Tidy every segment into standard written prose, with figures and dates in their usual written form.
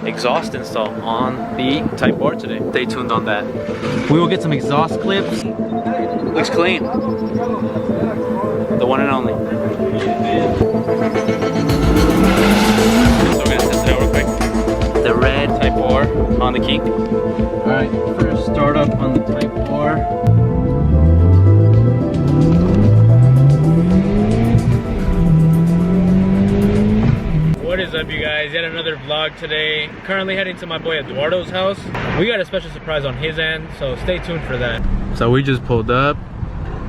exhaust install on the Type R today. Stay tuned on that. We will get some exhaust clips. Looks clean. The one and only. So we're gonna test it out real quick. The red Type R on the key. Alright, first start up on the Type R. What is up, you guys? Yet another vlog today. Currently heading to my boy Eduardo's house. We got a special surprise on his end, so stay tuned for that. So we just pulled up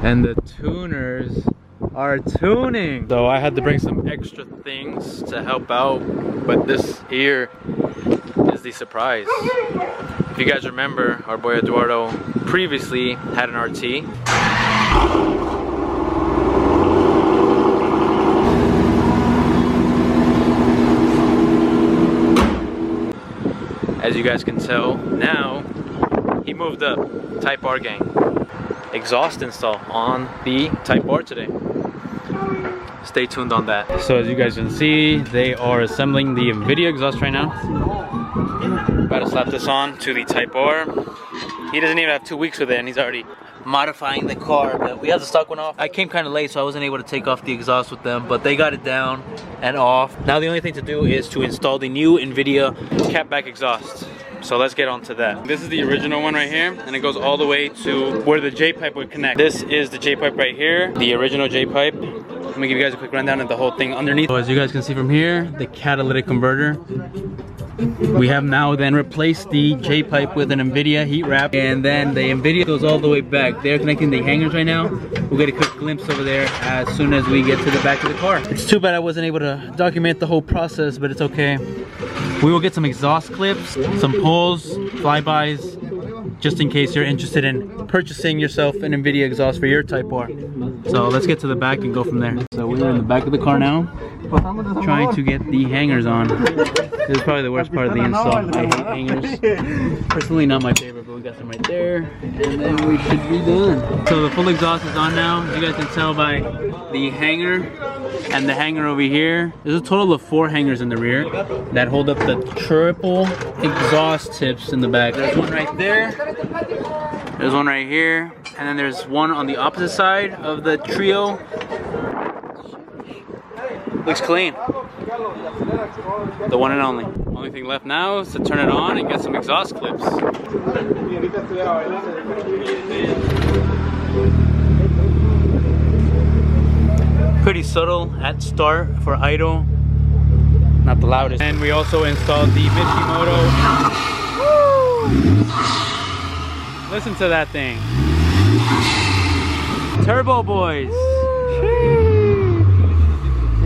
and the tuners are tuning. So I had to bring some extra things to help out, but this here is the surprise. If you guys remember, our boy Eduardo previously had an RT. As you guys can tell, now he moved up. Type R gang. Exhaust install on the Type R today. Stay tuned on that. So as you guys can see, they are assembling the Invivdia exhaust right now. About to slap this on to the Type R. He doesn't even have 2 weeks with it and he's already modifying the car, but we have the stock one off. I came kind of late, so I wasn't able to take off the exhaust with them, but they got it down and off. Now the only thing to do is to install the new Invidia Catback exhaust. So let's get on to that. This is the original one right here, and it goes all the way to where the J-pipe would connect. This is the J-pipe right here, the original J-pipe. Let me give you guys a quick rundown of the whole thing underneath. So as you guys can see from here, the catalytic converter. We have now then replaced the J-pipe with an Invivdia heat wrap, and then the Invivdia goes all the way back. They're connecting the hangers right now. We'll get a quick glimpse over there as soon as we get to the back of the car. It's too bad I wasn't able to document the whole process, but it's okay. We will get some exhaust clips, some pulls, flybys, just in case you're interested in purchasing yourself an Invivdia exhaust for your Type R. So let's get to the back and go from there. So we're in the back of the car now, trying to get the hangers on. This is probably the worst part of the install. I hate hangers. Personally not my favorite, but we got them right there, and then we should be done. So the full exhaust is on now. As you guys can tell by the hanger and the hanger over here. There's a total of 4 hangers in the rear that hold up the triple exhaust tips in the back. There's one right there. There's one right here, and then there's one on the opposite side of the trio. Looks clean. The one and only. Only thing left now is to turn it on and get some exhaust clips. Pretty subtle at start for idle. Not the loudest. And we also installed the Mishimoto. Listen to that thing. Turbo boys.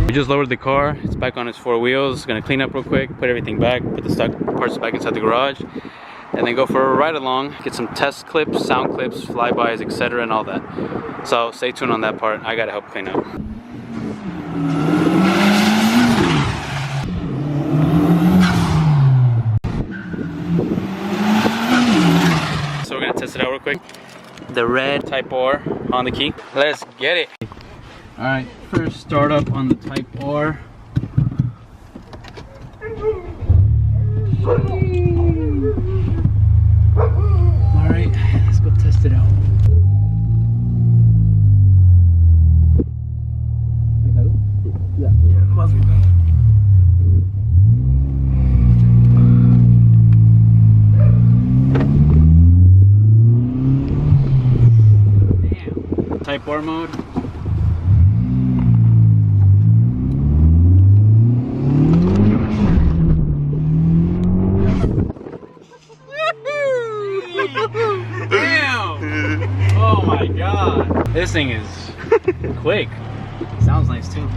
We just lowered the car. It's back on its 4 wheels. Gonna clean up real quick, put everything back, put the stock parts back inside the garage, and then go for a ride along, get some test clips, sound clips, flybys, etc. and all that. So stay tuned on that part. I gotta help clean up. So we're gonna test it out real quick. The red Type R on the key. Let's get it. Alright, first start up on the Type R. Alright, let's go test it out. Damn. Type R mode. Damn! Oh my god. This thing is quick. Sounds nice too.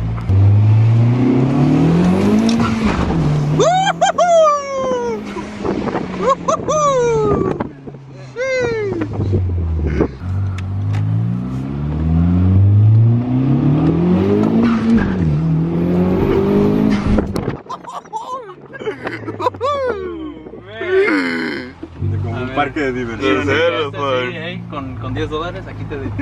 Parque de diversiones. Sí, con $10 aquí te digo.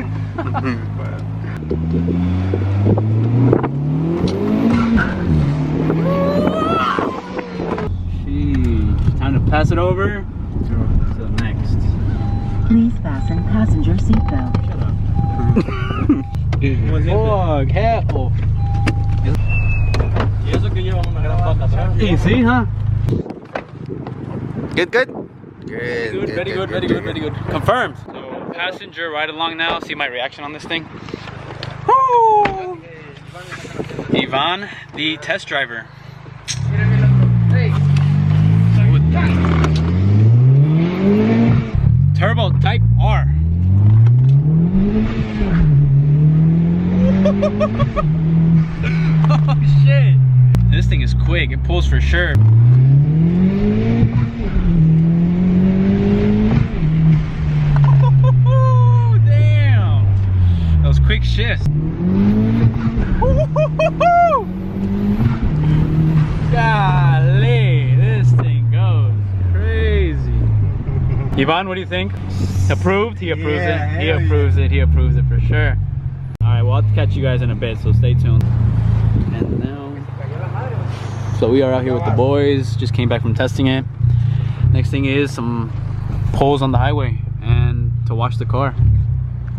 pass it over to the next. Please fasten passenger seatbelt. Fuck, hell. Easy, huh? Good, good. Very good. Confirmed. So, passenger ride along now. See my reaction on this thing. Woo! Ivan, the test driver. Turbo Type R. Oh shit! This thing is quick. It pulls for sure. Damn! Those quick shifts. Golly, this thing goes crazy. Ivan, what do you think? Approved? He approves it. He approves it. He approves it for sure. Alright, well, I'll catch you guys in a bit, so stay tuned. And now, so we are out here with the boys. Just came back from testing it. Next thing is some poles on the highway and to wash the car.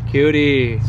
Cutie.